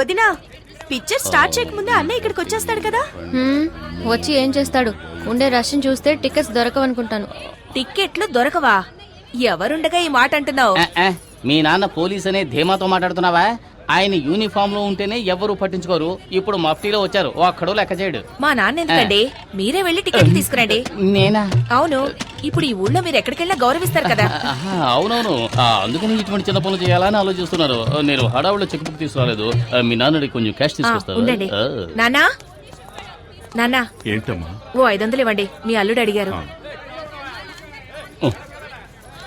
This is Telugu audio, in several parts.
వదినా, పిక్చర్ స్టార్ట్ చేయకముందే అన్నయ్య ఇక్కడికి వచ్చేస్తాడు కదా. వచ్చి ఏం చేస్తాడు? ఉండే రష్ని చూస్తే టికెట్స్ దొరకవనుకుంటాను. టిక్కెట్లు దొరకవా? ఎవరుండగా ఈ మాట అంటున్నావు? మీ నాన్న పోలీస్ అనే ధీమాతో మాట్లాడుతున్నావా? ఆయన యూనిఫామ్ లో ఉంటేనే ఎవరు పట్టించుకోరు. ఇప్పుడు మఫ్టీలో వచ్చారు, ఒక్కడో లెక్క చేయడు. మా నాన్న ఎందుకండి? మీరే వెళ్లి టికెట్లు తీసుకురండి. నేనా? అవును, ఇప్పుడు ఈ ఊళ్ళో మీరు ఎక్కడికెళ్ళినా గౌరవిస్తారు కదా. అవునవును, అందుకని ఇటువంటి చిన్న పనులు చేయాలని ఆలోచిస్తున్నారు. నేను హడావుల్లో చెక్ బుక్ తీసుకురాలేదు. మీ నాన్నడి కొంచెం క్యాష్ ఉండండి. నాన్నా, నాన్నా, ఏంటమ్మా? ఓ 500 ఇవ్వండి, మీ అల్లుడు అడిగారు.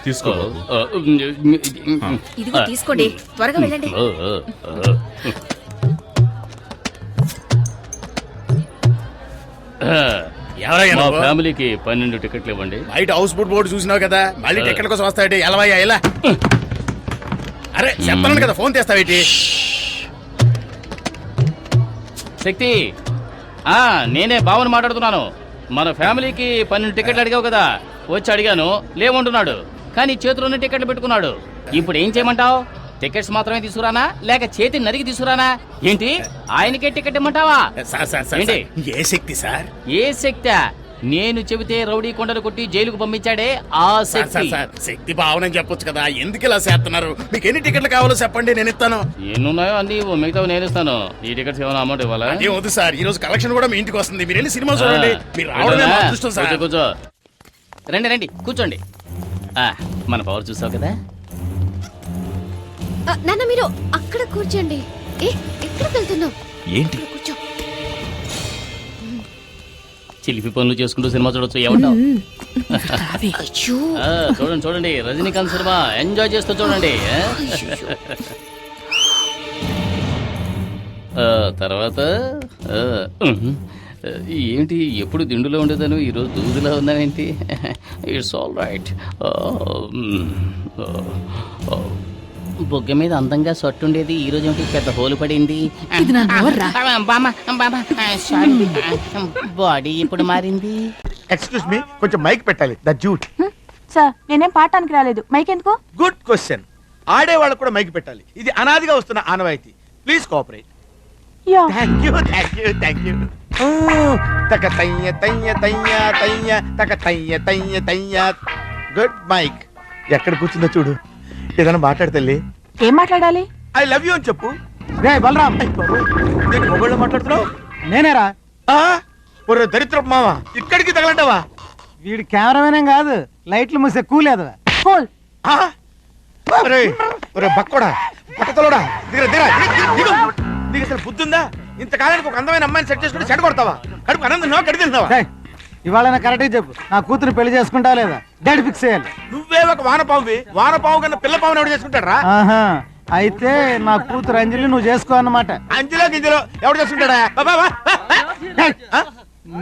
తీసుకో. ఇదిగో తీసుకోండి, త్వరగా వెళ్ళండి. మా ఫ్యామిలీకి 12 టికెట్లు ఇవ్వండి. బయట హౌస్ బోర్డు చూసినావు కదా, మళ్ళీ టికెట్ కోసం వస్తాయంటే ఎలవయ్యా ఎలా? అరే చెప్తాను కదా, ఫోన్ చేస్తావేటి? శక్తి, నేనే భావన మాట్లాడుతున్నాను. మన ఫ్యామిలీకి 12 టికెట్లు అడిగావు కదా, వచ్చి అడిగాను, లేవంటున్నాడు. కానీ చేతిలోనే టికెట్లు పెట్టుకున్నాడు. ఇప్పుడు ఏం చేయమంటావు? టికెట్స్ మాత్రమే తీసుకురానా, లేక చేతి నరికి తీసుకురానా? ఏంటి, ఆయనకే టికెట్ ఇమ్మంటావా? ఏంటి ఏ శక్తి సార్? ఏ శక్తి? నేను చెబితే రౌడీ కొండలు కొట్టి జైలుకు పంపించాడే ఆ శక్తి. శక్తి భావనని చెప్పొచ్చు కదా, ఎందుకు ఇలా చేస్తున్నారు? మీకు ఎన్ని టికెట్లు కావాలో చెప్పండి, నేను ఇస్తాను. ఎన్నున్నాయో అన్ని, మిగతా నేను ఇస్తాను. ఈ టికెట్స్ ఏమైనా అమౌంట్ ఇవ్వాలా? అదే వద్దు సార్, ఈ రోజు కలెక్షన్ కూడా మీ ఇంటికి వస్తుంది. మీరు వెళ్ళి సినిమా చూడండి. మీరు రావడమే మా అదృష్టం సార్. కూర్చో, రండి రండి, కూర్చోండి. మన పవర్ చూసావు కదా. నాన్న మీరు అక్కడ కూర్చోండి. ఎక్కడికి వెళ్తున్నావు? ఏంటి కూర్చో. చిలిపి పనులు చేసుకుంటూ సినిమా చూడొచ్చు. ఏమంటావు? చూడండి చూడండి, రజనీకాంత్ సినిమా ఎంజాయ్ చేస్తూ చూడండి. తర్వాత ఏంటి, ఎప్పుడు దిండులో ఉండేదాను, ఈరోజు దూదులా ఉన్నానేంటి? It's all right. బొగ్గ మీద అందంగా సొట్టుండేది, ఈ రోజు ఏమిటి పెద్ద హోలు పడింది? బాడీ ఇప్పుడు మారింది. ఎక్స్క్యూజ్ మీ, కొంచెం మైక్ పెట్టాలి. The jute. సార్, నేనేం పాడటానికి రాలేదు. మైక్ ఎందుకు? Good question. ఆడేవాళ్ళకు కూడా మైక్ పెట్టాలి. ఇది అనాదిగా వస్తున్న ఆనవాయితీ. Please cooperate. Thank you thank you thank you. తక తయ్య తయ్య తయ్య తయ్య తక తయ్య తయ్య తయ్య. Good mic. ఎక్కడ కూర్చుందో చూడు. ఏదైనా మాట్లాడతల్లి. ఏం మాట్లాడాలి? ఐ లవ్ యూ అని చెప్పు. రే బలరాం, నేను మొబైల్లో మాట్లాడుతున్నావు? నేనేరా. ఒరే దరిద్ర మావా, ఇక్కడికి తగలంటావా? వీడి కెమెరామేనే కాదు, లైట్లు మూసే కూలేదు. కూల్. ఒరే బక్కోడా, పట్టతలోడా, దిగరా దిగరా, దిగు. నీకు అసలు బుద్ధుందా? ఇంతకాలానికి ఒక అందమైన అమ్మాయిని సెట్ చేసుకుని చెడ కొడతావా? కడుపు అన్నం తిన్నావా, కడి తిన్నావా? ఇవాళ కరెక్ట్గా చెప్పు, నా కూతురు పెళ్లి చేసుకుంటా లేదా? డేట్ ఫిక్స్ చేయాలి. నువ్వే ఒక వానపావువి. వానపావు కన్నా పిల్ల పావుని ఎవడు చేసుకుంటాడా? అయితే నా కూతురు అంజలి నువ్వు చేసుకో అన్నమాట. అంజలో గింజలో ఎవడు చేసుకుంటాడా?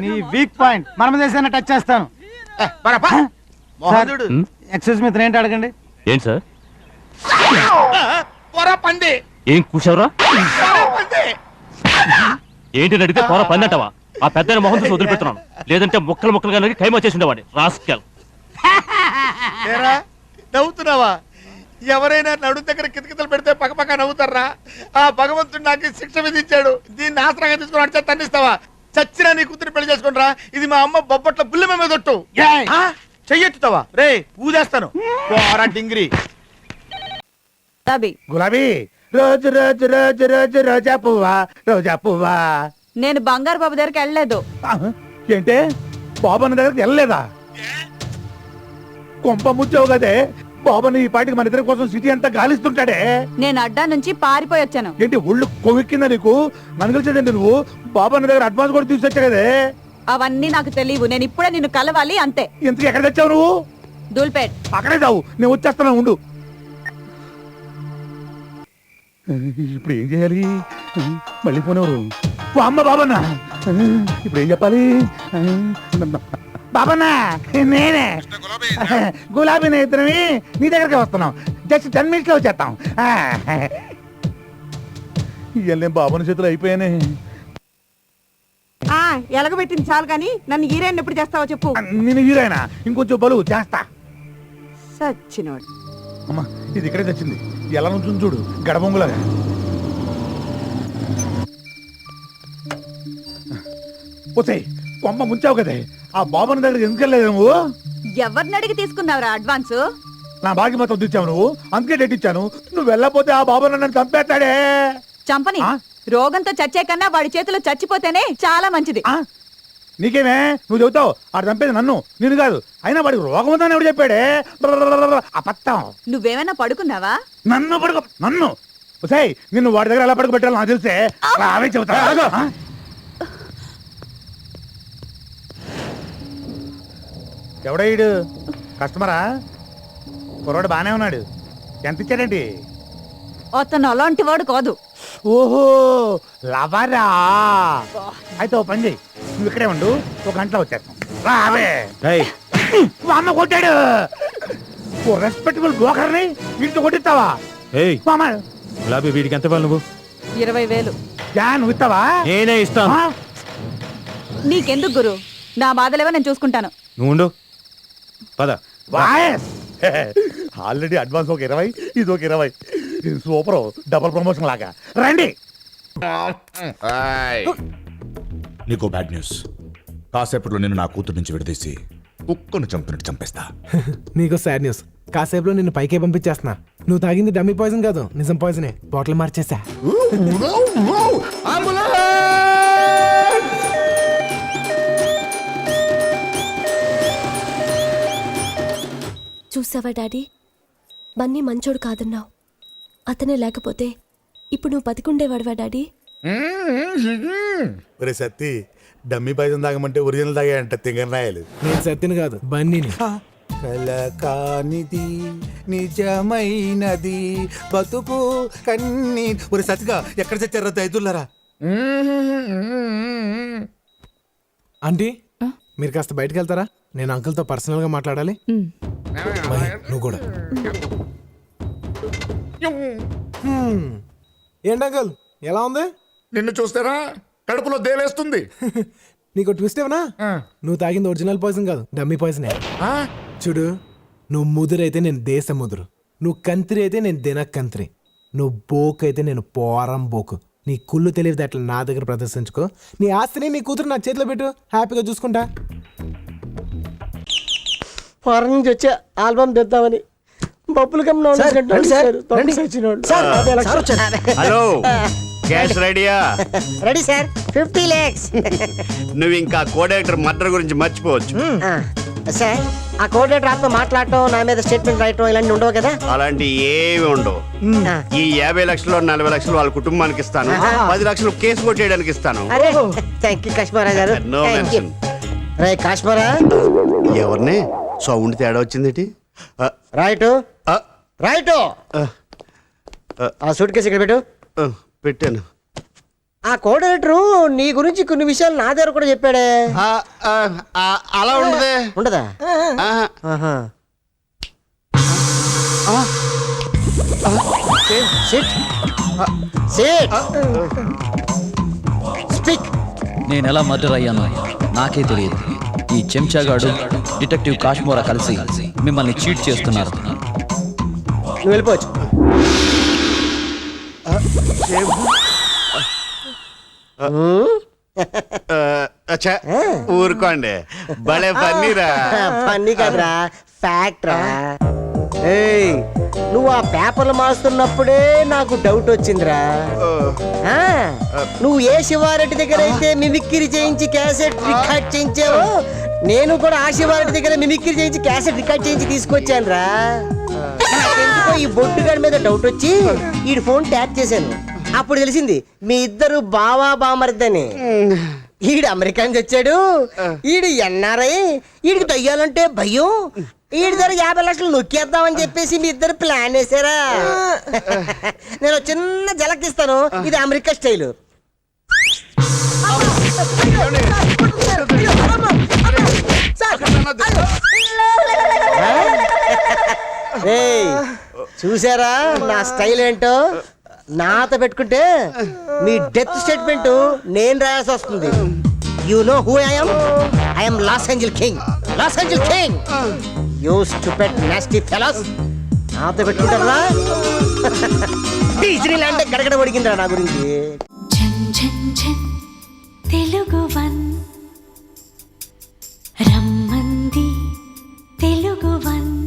నీ వీక్ పాయింట్ మనం చేసిన టచ్ చేస్తాను. ఎక్స్క్యూజ్ మీ, ఏంటి అడగండి. ఏంటి సార్? పంది ఏం కూర్చోరా? ఏంటి అడిగితే పోర పంది అంటావా? ఆ పెద్ద మొహం చూసి వదిలిపెడుతున్నాను, లేదంటే ముక్కలు ముక్కలుగా నరికి ఖైమా చేసి ఉండేవాడిని. రాస్కెల్. నవ్వుతున్నావా? ఎవరైనా నడు దగ్గర కితకితలు పెడితే పక్కపక్క నవ్వుతారా? ఆ భగవంతుడు నాకు శిక్ష విధించాడు. దీన్ని ఆసరాగా తీసుకుని అడిచా తన్నిస్తావా? చచ్చినా నీ కూతురు పెళ్లి చేసుకుంటారా? ఇది మా అమ్మ బొబ్బట్ల బుల్లి మీద దొట్టు. చెయ్యెత్తుతావా? రే ఊదేస్తాను. డింగిరి గులాబీ రోజు రోజు రోజు రోజు రోజా పువ్వా, రోజా పువ్వా. నేను బంగారు బాబు దగ్గరికి వెళ్ళలేదు. ఏంటే, బాబన్న దగ్గరికి వెళ్ళలేదా? కొంప ముచ్చావు కదే. బాబన్న ఈ పాటికి మన ఇద్దరి కోసం సిటీ అంతా గాలిస్తుంటాడే. నేను అడ్డా నుంచి పారిపోయి వచ్చాను. ఏంటి ఒళ్ళు కొవ్వెక్కిందా నీకు? నన్ను కలిసేదండి నువ్వు. బాబన్న దగ్గర అడ్వాన్స్ కూడా తీసుకొచ్చా కదే. అవన్నీ నాకు తెలియవు. నేను ఇప్పుడే నిన్ను కలవాలి అంతే. ఇంతకు ఎక్కడ తెచ్చావు నువ్వు? దూల్పేట్. అక్కడే చావు, నేను వచ్చేస్తాను, ఉండు. ఇప్పుడు ఏం చేయాలి? మళ్ళీ పోనేవారు. అమ్మ బాబన్నా, ఇప్పుడు ఏం చెప్పాలి? బాబన్నా, నేనే గులాబీ నేత్రమి, నీ దగ్గరికి వస్తున్నాం. జస్ట్ 10 minutes లో వచ్చేస్తాం. ఇవాళ నేను బాబుని చేతులు అయిపోయానే. ఎలగబెట్టింది చాలు కానీ నన్ను హీరోయిన్ ఎప్పుడు చేస్తావో చెప్పు. నేను హీరోయినా? ఇంకొంచెం బలువు చేస్తా. సచ్చినోడు. అమ్మా, ఇది ఇక్కడే తెచ్చింది. ఎలా నుంచి చూడు, గడబొంగులాగా. పోతే కొమ్మ ముంచావు కదే ఆ బాబుని దగ్గరికి ఎందుకు వెళ్ళలేదు నువ్వు? ఎవరిని అడిగి తీసుకున్నావురా అడ్వాన్స్? నా బాగి మొత్తం దిచ్చావు నువ్వు, అందుకే డేట్ ఇచ్చాను. నువ్వు వెళ్ళకపోతే ఆ బాబు నన్ను చంపేస్తాడే. చంపని. ఆ? రోగంతో చచ్చే కన్నా వాడి చేతిలో చచ్చిపోతేనే చాలా మంచిది. ఆ? నీకేమే నువ్వు చెబుతావు ఆడు చంపేది నన్ను నేను కాదు. అయినా వాడికి రోగం ఉందని ఎవడు చెప్పాడే? అబద్ధం. నువ్వేమైనా పడుకున్నావా? నన్ను సై నిన్ను వాడి దగ్గర ఎలా పడుకోబెట్టాలో నాకు తెలిసే. అవే చెబుతా. ఆ? ఎవడా ఈడు? కస్టమరా? కుర్రాడు బానే ఉన్నాడు. ఎంత ఇచ్చాడండి? అతను అలాంటి వాడు కాదు. ఓహో లవరా. అయితే ఓ పని చెయ్యి, నువ్వు ఇక్కడే ఉండు, ఒక గంటలో వచ్చేస్తాం. రావే. మా అమ్మ కొట్టాడు. ఓ రెస్పెక్టబుల్ బ్రోకర్ని వీటితో కొట్టిస్తావా? మామ గులాబీ వీడికి ఎంత ఇవ్వాలి నువ్వు? 20,000. నువ్వు ఇస్తావా? నేనే ఇస్తాను. నీకెందుకు గురు? నా బాధలేవో నేను చూసుకుంటాను. నువ్వు ఉండు, పద. ఆల్రెడీ అడ్వాన్స్ ఒక 20, ఇది ఒక 20. సూపర్, డబుల్ ప్రమోషన్ లాగా. రండి. నీకు బ్యాడ్ న్యూస్. కాసేపట్లో నేను నా కూతురు నుంచి విడదీసి కుక్కను చంపినట్టు చంపేస్తా. నీకు సాడ్ న్యూస్. కాసేపులో నిన్ను పైకే పంపించేస్తున్నా. నువ్వు తాగింది డమ్మీ పాయిజన్ కాదు, నిజం పాయిజనే. బాటిల్ మార్చేసా. చూసావా డాడీ, బన్నీ మంచోడు కాదన్నావు. అతనే లేకపోతే ఇప్పుడు నువ్వు బతికుండేవాడువా డాడీ? ఒరే సత్తి, డమ్మీ పాయిజన్ తాగమంటే ఒరిజినల్ తాగాయంట తింగరాయలు. నేను సత్తిని కాదు, బన్నీని. కలకానిది నిజమైనది బతుకు కన్నీ. ఒరే సత్తిగా ఎక్కడ చచ్చారా దైదులారా? ఆంటీ, మీరు కాస్త బయటకు వెళ్తారా? నేను అంకుల్తో పర్సనల్ గా మాట్లాడాలి. మహి, నువ్వు కూడా. ఏంటి అంకుల్, ఎలా ఉంది? నిన్ను చూస్తారా కడుపులో దేలేస్తుంది. నీకు ట్విస్ట్ ఏమన్నా? నువ్వు తాగింది ఒరిజినల్ పాయిజన్ కాదు, డమ్మీ పాయిజనే. చూడు, నువ్వు ముదురైతే నేను దేశ ముదురు, నువ్వు కంత్రి అయితే నేను దినకంత్రి, నువ్వు బోకు అయితే నేను పోరం బోకు. నీ కుళ్ళు తెలియదు అట్లా నా దగ్గర ప్రదర్శించుకో. నీ ఆస్తిని నీ కూతురు నా చేతిలో పెట్టు, హ్యాపీగా చూసుకుంటా. ఫారెన్ నుంచి వచ్చే ఆల్బమ్ తెద్దామని బొబ్బులు హలో, క్యాష్ రెడీయా? Ready sir. 50 lakhs. నువ్వు ఇంకా కోడేటర్ మర్డర్ గురించి మర్చిపోవచ్చు. సార్, ఆ కోఆర్డినేటర్ ఆత్మ మాట్లాడటం, నా మీద స్టేట్మెంట్ రాయటం ఇలాంటి ఉండవు కదా? అలాంటి ఏమి ఉండవు. ఈ 50 లక్షలు 40 లక్షలు వాళ్ళ కుటుంబానికి ఇస్తాను, 10 లక్షలు కేసు కొట్టేయడానికి ఇస్తాను. అరే థ్యాంక్ యూ కాశ్మీరా గారు. No mention. రే కాశ్మీరా, ఎవరిని సౌండ్ తేడా వచ్చింది? Right right. ఆ సూట్ కేసు ఇక్కడ పెట్టు. పెట్టాను. ఆ కోఆర్డినేటర్ నీ గురించి కొన్ని విషయాలు నా దగ్గర కూడా చెప్పాడే. అలా ఉండదే. ఉండదా? స్పీక్. నేను ఎలా మర్డర్ అయ్యానో నాకే తెలియదు. ఈ చెంచాగాడు డిటెక్టివ్ కాశ్మోరా కలిసి మిమ్మల్ని చీట్ చేస్తున్నారు. నువ్వు వెళ్ళిపోవచ్చు. ఊరుకోండి, భలే పన్నీరా. పన్నీ కాదురా, ఫ్యాక్టరా. ఏయ్, నువ్వు ఆ పేపర్లు మారుస్తున్నప్పుడే నాకు డౌట్ వచ్చిందిరా. నువ్వు ఏ శివారెడ్డి దగ్గర అయితే మిమిక్రీ చేయించి క్యాసెట్ రికార్డ్ చేయించావో, నేను కూడా ఆ శివారెడ్డి దగ్గర మిమిక్రీ చేయించి క్యాసెట్ రికార్డ్ చేయించి తీసుకొచ్చాను రా. ఈ బొట్టుగాడి మీద డౌట్ వచ్చి ఈ ఫోన్ ట్యాప్ చేశాను. అప్పుడు తెలిసింది మీ ఇద్దరు బావా బామర్దని. ఈడు అమెరికా నుంచి వచ్చాడు, ఈడు ఎన్ఆర్ఐ, ఈడికి దయ్యాలంటే భయం, ఈడి దగ్గర 50 లక్షలు నొక్కేద్దామని చెప్పేసి మీ ఇద్దరు ప్లాన్ వేసారా. నేను చిన్న జలకిస్తాను, ఇది అమెరికా స్టైలు. చూసారా నా స్టైల్ ఏంటో? నాతో పెట్టుకుంటే మీ డెత్ స్టేట్మెంట్ నేను రాయాల్సి వస్తుంది. You know who I am lost angel king. Lost angel king. You stupid nasty fellows. నాతో పెట్టుకుంటారా? డిజ్నీ ల్యాండ్ గడగడ ఒడిగిందిరా నా గురించి. తెలుగు వన్ రమ్మంది తెలుగు వన్